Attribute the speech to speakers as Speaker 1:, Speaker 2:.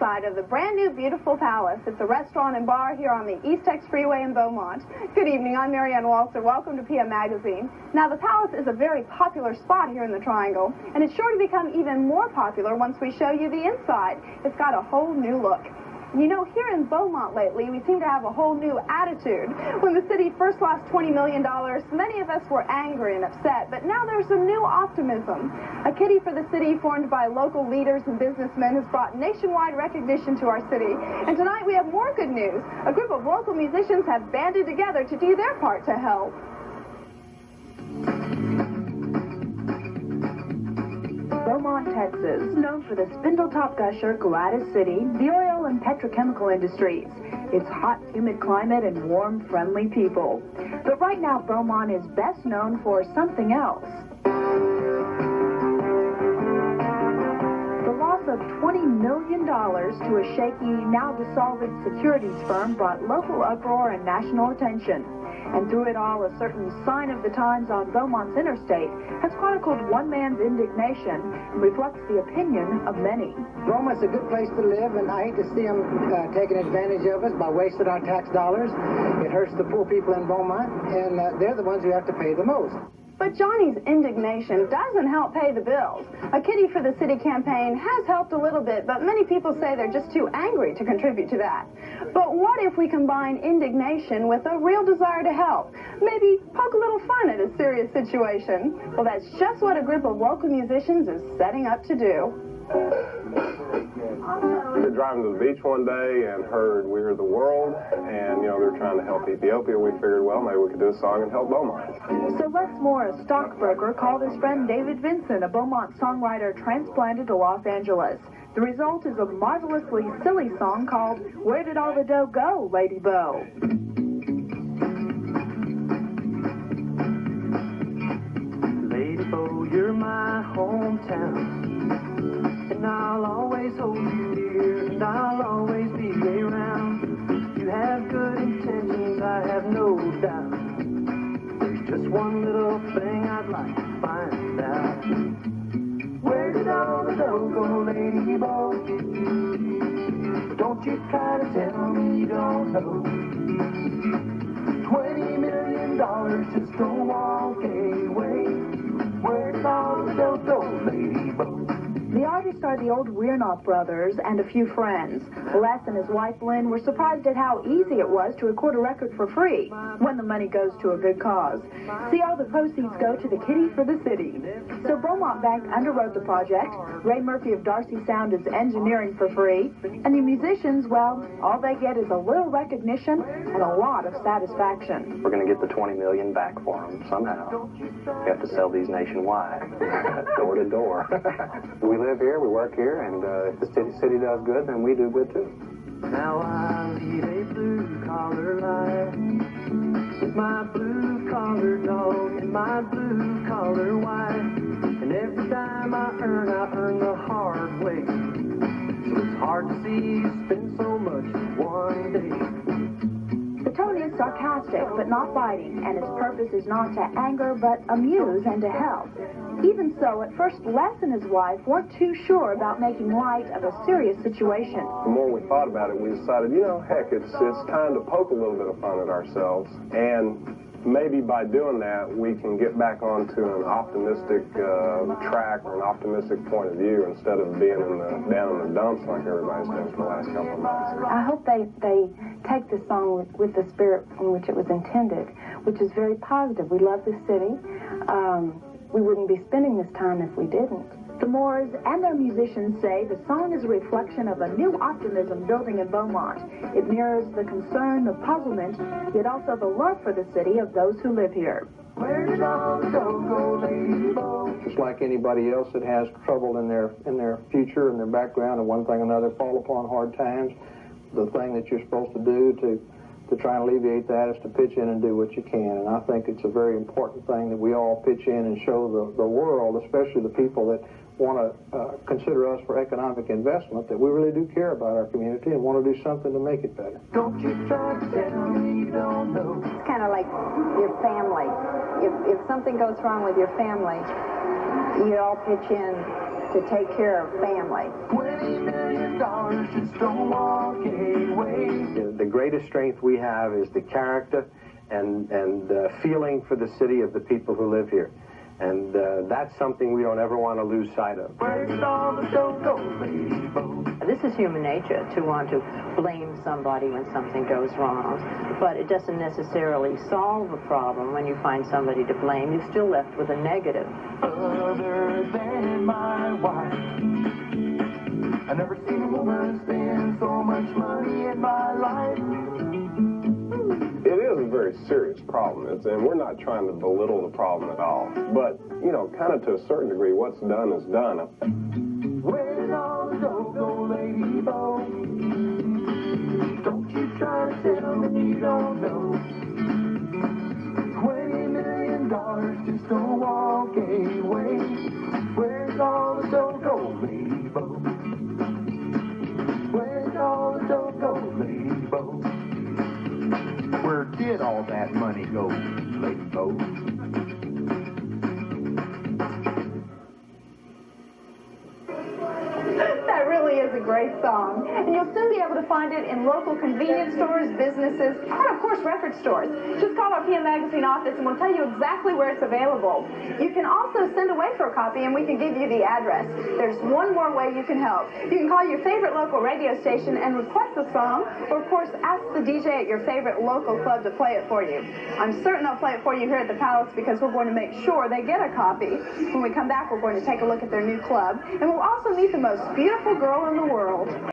Speaker 1: inside of the brand new beautiful Palace. It's a restaurant and bar here on the East X Freeway in Beaumont. Good evening, I'm Marianne Walser. Welcome to PM Magazine. Now, the Palace is a very popular spot here in the Triangle, and it's sure to become even more popular once we show you the inside. It's got a whole new look. You know, here in Beaumont lately, we seem to have a whole new attitude. When the city first lost $20 million, many of us were angry and upset, but now there's some new optimism. A kitty for the city formed by local leaders and businessmen has brought nationwide recognition to our city. And tonight we have more good news. A group of local musicians have banded together to do their part to help.
Speaker 2: Beaumont, Texas, known for the spindle-top gusher, Gladys City, the oil and petrochemical industries, its hot, humid climate, and warm, friendly people. But right now, Beaumont is best known for something else. The loss of $20 million to a shaky, now dissolved securities firm brought local uproar and national attention. And through it all, a certain sign of the times on Beaumont's interstate has chronicled one man's indignation and reflects the opinion of many.
Speaker 3: Beaumont's a good place to live, and I hate to see them taking advantage of us by wasting our tax dollars. It hurts the poor people in Beaumont, and they're the ones who have to pay the most.
Speaker 1: But Johnny's indignation doesn't help pay the bills. A Kitty for the City campaign has helped a little bit, but many people say they're just too angry to contribute to that. But what if we combine indignation with a real desire to help? Maybe poke a little fun at a serious situation? Well, that's just what a group of local musicians is setting up to do.
Speaker 4: We were driving to the beach one day and heard We Are the World, and, you know, they were trying to help Ethiopia. We figured, well, maybe we could do a song and help Beaumont.
Speaker 2: So Les Moor, a stockbroker, called his friend David Vincent, a Beaumont songwriter, transplanted to Los Angeles. The result is a marvelously silly song called Where Did All the Dough Go, Lady Beau?
Speaker 5: Lady Beau, you're my hometown. And I'll always hold you dear, and I'll always be around. You have good intentions, I have no doubt. There's just one little thing I'd like to find out. Where did all the dough go, Lady Beau? Don't you try to tell me you don't know. $20 million just don't walk away. Where did all the dough go, Lady Beau?
Speaker 2: The artists are the old Weirknot Brothers and a few friends. Les and his wife Lynn were surprised at how easy it was to record a record for free when the money goes to a good cause. See, all the proceeds go to the Kitty for the City. So Beaumont Bank underwrote the project. Ray Murphy of Darci Sound is engineering for free. And the musicians, well, all they get is a little recognition and a lot of satisfaction.
Speaker 6: We're going to get the $20 million back for them somehow. We have to sell these nationwide, door to door. We live here, we work here, and if the city does good, then we do good too.
Speaker 5: Now I lead a blue-collar life with my blue-collar dog and my blue-collar wife. And every time I earn the hard way. So it's hard to see you spend so much in one day.
Speaker 2: The tone is sarcastic, but not biting, and its purpose is not to anger, but amuse and to help. Even so, at first, Les and his wife weren't too sure about making light of a serious situation.
Speaker 4: The more we thought about it, we decided, you know, heck, it's time to poke a little bit of fun at ourselves. And maybe by doing that, we can get back onto an optimistic track or an optimistic point of view instead of being down in the dumps like everybody's been for the last couple of months.
Speaker 7: I hope they take this song with the spirit in which it was intended, which is very positive. We love this city. We wouldn't be spending this time if we didn't.
Speaker 2: The Moors and their musicians say the song is a reflection of a new optimism building in Beaumont. It mirrors the concern, the puzzlement, yet also the love for the city of those who live here.
Speaker 5: Where did all the dough go, Lady Beau?
Speaker 8: Just like anybody else that has trouble in their future and their background and one thing or another fall upon hard times, the thing that you're supposed to do to try and alleviate that is to pitch in and do what you can. And I think it's a very important thing that we all pitch in and show the world, especially the people that want to consider us for economic investment, that we really do care about our community and want to do something to make it better.
Speaker 5: Don't you try to tell me you don't know.
Speaker 7: It's kind of like your family. If something goes wrong with your family, you all pitch in to
Speaker 2: to take care of family.
Speaker 5: $20 million just don't walk away.
Speaker 6: The greatest strength we have is the character and feeling for the city of the people who live here. And that's something we don't ever want to lose sight of.
Speaker 5: Where's all the dough go, Lady Beau?
Speaker 9: This is human nature, to want to blame somebody when something goes wrong. But it doesn't necessarily solve a problem when you find somebody to blame. You're still left with a negative.
Speaker 5: Other than my wife, I've never seen a woman spend so much money in my life.
Speaker 4: It is a very serious problem, and we're not trying to belittle the problem at all. But, you know, kind of to a certain degree, what's done is done.
Speaker 5: Where's all the dough go, Lady Beau? Don't you try to tell me you don't know. $20 million just don't walk away. Where's all the dough go, Lady Beau? Where's all the dough go, Lady Beau?
Speaker 10: Where did all that money go, Lady Beau?
Speaker 1: That really is a great song. And you'll soon be able to find it in local convenience stores, businesses, and of course record stores. Just call our PM Magazine office and we'll tell you exactly where it's available. You can also send away for a copy and we can give you the address. There's one more way you can help. You can call your favorite local radio station and request the song, or of course ask the DJ at your favorite local club to play it for you. I'm certain they'll play it for you here at the Palace because we're going to make sure they get a copy. When we come back, we're going to take a look at their new club, and we'll also meet the most beautiful girl in the world.